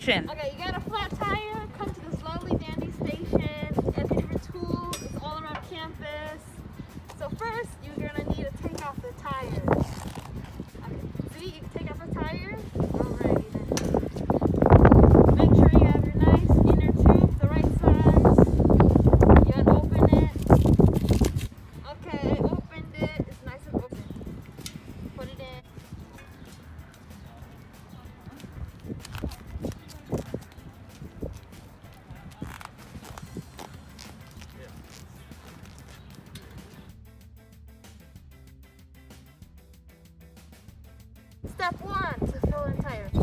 question. Okay, you got a flat tire, come to this lovely dandy station. Every different tools, it's all around campus. So first, you're gonna need to take off the tires. Okay, see, you can take off the tires. Alrighty then. Make sure you have your nice inner tube, the right size. You gotta open it. Okay, I opened it. It's nice and open. Put it in. Step 1 to fill in tires.